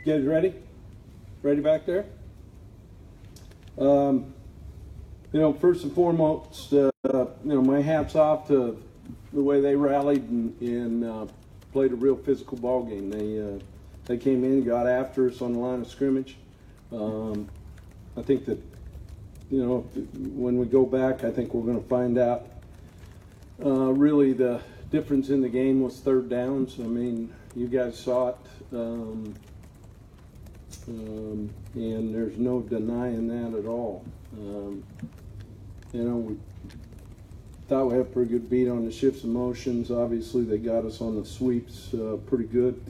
You guys ready? Ready back there? You know, first and foremost, you know, my hat's off to the way they rallied and played a real physical ball game. They came in and got after us on the line of scrimmage. I think that, you know, when we go back, I think we're going to find out really the difference in the game was third downs. I mean, you guys saw it, and there's no denying that at all. You know, we thought we had a pretty good beat on the shifts and motions. Obviously, they got us on the sweeps pretty good.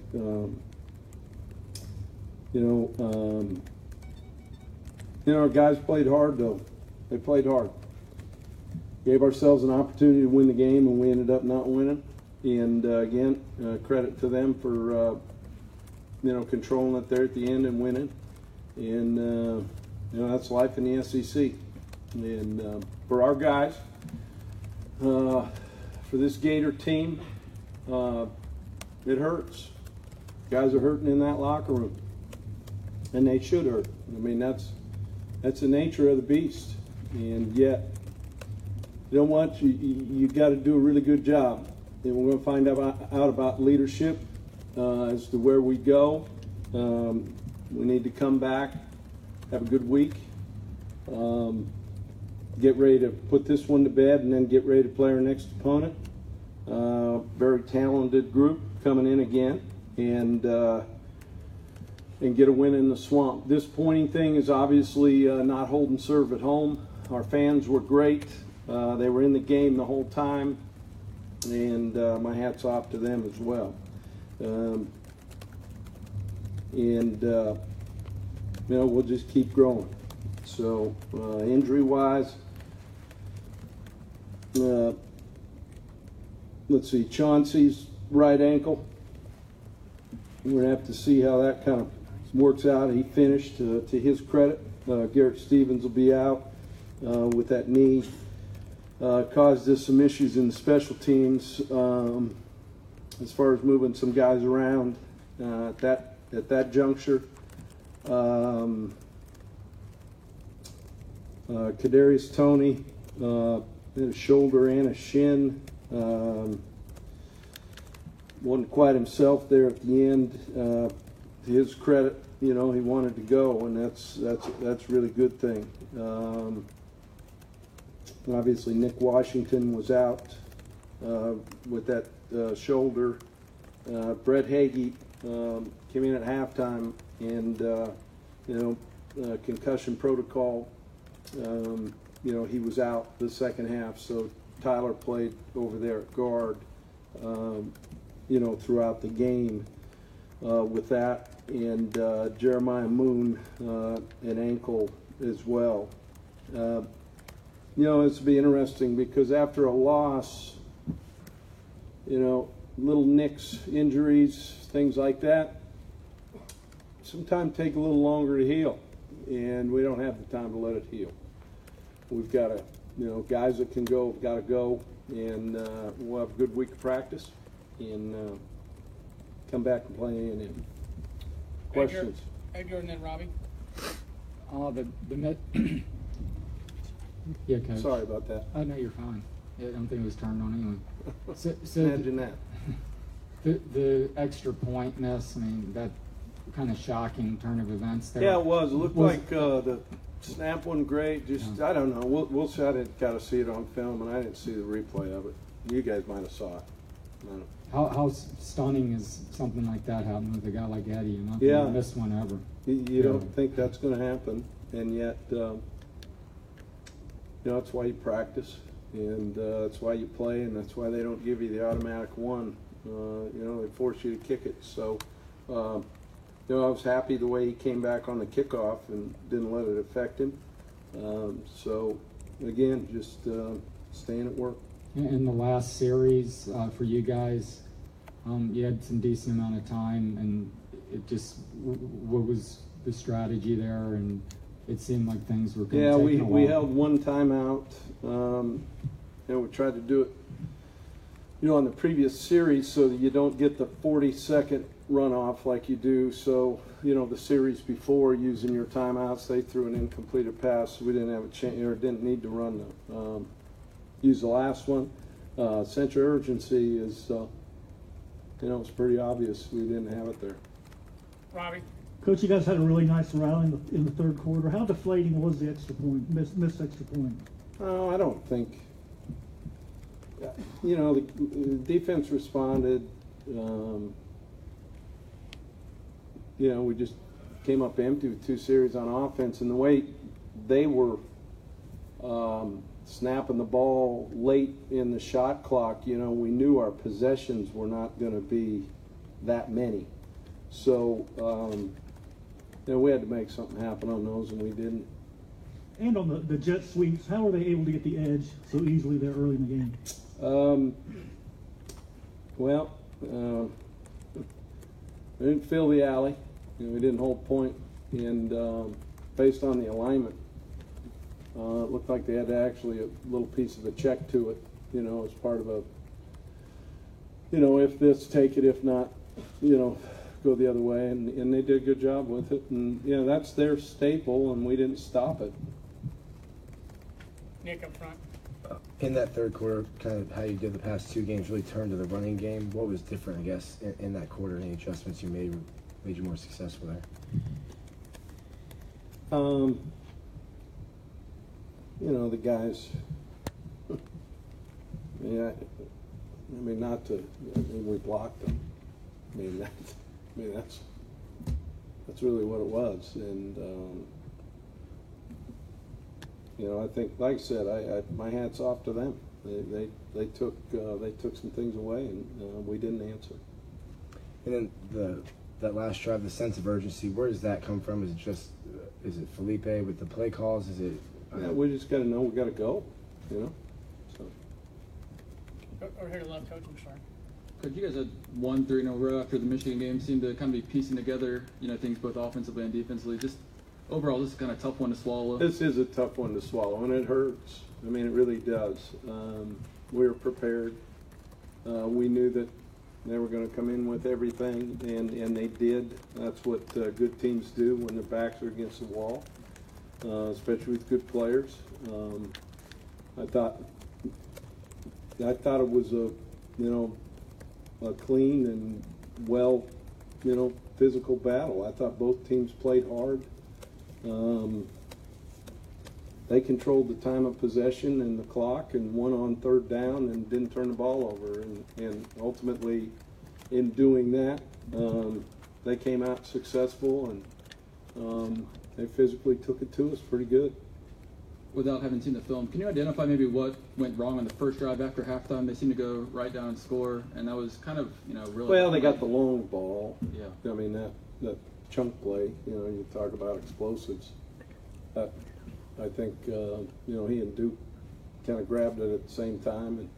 You know, our guys played hard, though. They played hard. Gave ourselves an opportunity to win the game, and we ended up not winning. And again, credit to them for you know, controlling it there at the end and winning. And you know, that's life in the SEC. And for our guys, for this Gator team, it hurts. Guys are hurting in that locker room, and they should hurt. I mean, that's the nature of the beast. And yet, you know what? You got to do a really good job. And we're going to find out about leadership as to where we go. We need to come back, have a good week, get ready to put this one to bed, and then get ready to play our next opponent. Very talented group coming in again, and get a win in the swamp. Disappointing thing is obviously not holding serve at home. Our fans were great. They were in the game the whole time, and my hat's off to them as well. You know, we'll just keep growing. So injury-wise, let's see, Chauncey's right ankle. We're going to have to see how that kind of works out. He finished, to his credit. Garrett Stevens will be out with that knee. Caused us some issues in the special teams as far as moving some guys around at that juncture. Kadarius Toney had a shoulder and a shin. Wasn't quite himself there at the end. To his credit, you know, he wanted to go, and that's a really good thing. Obviously, Nick Washington was out with that shoulder. Brett Hagee came in at halftime, and you know, concussion protocol. You know, he was out the second half, so Tyler played over there at guard. You know, throughout the game with that, and Jeremiah Moon an ankle as well. You know, it's be interesting because after a loss, you know, little nicks, injuries, things like that, sometimes take a little longer to heal, and we don't have the time to let it heal. We've got to, you know, guys that can go have got to go, and we'll have a good week of practice and come back and play A&M. Questions? Hey, Jordan and Robbie. Yeah, Coach. Sorry about that. Oh, no, you're fine. I don't think it was turned on anyway. So Imagine that. The extra point miss, I mean, that kind of shocking turn of events there. Yeah, it was. It looked like the snap wasn't great. Just, yeah. I don't know. We'll see. I didn't got to see it on film, and I didn't see the replay of it. You guys might have saw it. How stunning is something like that happening with a guy like Eddie? You're not yeah. going to miss one ever. You don't think that's going to happen, and yet, you know, that's why you practice, and that's why you play, and that's why they don't give you the automatic one. You know, they force you to kick it. So, you know, I was happy the way he came back on the kickoff and didn't let it affect him. So, again, just staying at work. In the last series for you guys, you had some decent amount of time, and it just, what was the strategy there? And it seemed like things were kind of taking a while. We held one timeout. You know, we tried to do it on the previous series, so that you don't get the 40-second runoff like you do. So, the series before, using your timeouts, they threw an incompleted pass. So we didn't have a chance, or didn't need to run use the last one. Sense of urgency is, it's pretty obvious we didn't have it there. Robbie? Coach, you guys had a really nice rally in the third quarter. How deflating was the extra point, missed extra point? Oh, I don't think. The defense responded. We just came up empty with 2 series on offense, and the way they were snapping the ball late in the shot clock, we knew our possessions were not going to be that many. So, we had to make something happen on those, and we didn't. And on the jet sweeps, how were they able to get the edge so easily there early in the game? We didn't fill the alley. We didn't hold point, and based on the alignment, it looked like they had actually a little piece of a check to it, as part of a, if this, take it, if not, go the other way, and they did a good job with it, and that's their staple, and we didn't stop it. Nick up front. In that third quarter, kind of how you did the past 2 games, really turned to the running game. What was different, I guess, in that quarter? Any adjustments you made you more successful there? The guys. We blocked them. That's really what it was, and I think, like I said, my hat's off to them. They took some things away, and we didn't answer. And then that last drive, the sense of urgency, where does that come from? Is it Felipe with the play calls? Is it? We just got to know we got to go. So. Over here to the left, Coach. I'm sorry. Coach, you guys had 1 3 in a row after the Michigan game. Seemed to kind of be piecing together, things both offensively and defensively. Just overall, this is kind of a tough one to swallow. This is a tough one to swallow, and it hurts. It really does. We were prepared. We knew that they were going to come in with everything, and they did. That's what good teams do when their backs are against the wall, especially with good players. I thought it was a clean and well, physical battle. I thought both teams played hard. They controlled the time of possession and the clock, and won on third down and didn't turn the ball over. And ultimately, in doing that, they came out successful, and they physically took it to us pretty good. Without having seen the film, can you identify maybe what went wrong on the first drive after halftime? They seemed to go right down and score, and that was kind of, really. Well, they got the long ball. Yeah. That chunk play. You talk about explosives. I think he and Duke kind of grabbed it at the same time,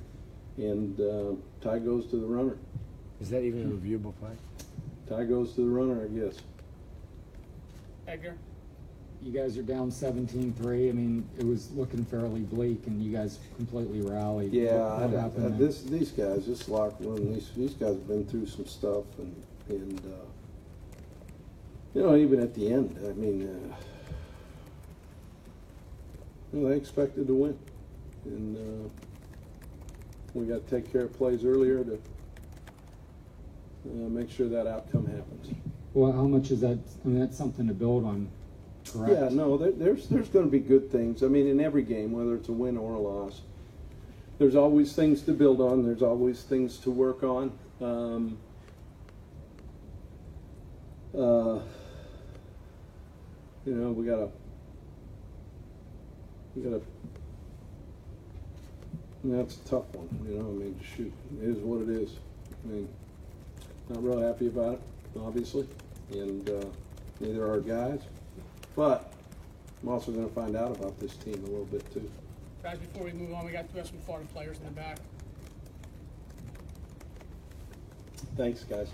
and Ty goes to the runner. Is that even a reviewable play? Ty goes to the runner, I guess. Edgar? You guys are down 17-3. It was looking fairly bleak, and you guys completely rallied. Yeah, What happened there? these guys, this locker room, these guys have been through some stuff, and even at the end, they expected to win, and we got to take care of plays earlier to make sure that outcome happens. Well, how much is that? That's something to build on, correct? Yeah, no, there's going to be good things. In every game, whether it's a win or a loss, there's always things to build on. There's always things to work on. We gotta. That's a tough one. Shoot, it is what it is. Not real happy about it, obviously, and neither are our guys. But I'm also going to find out about this team a little bit too. Guys, before we move on, we got some Florida players in the back. Thanks, guys.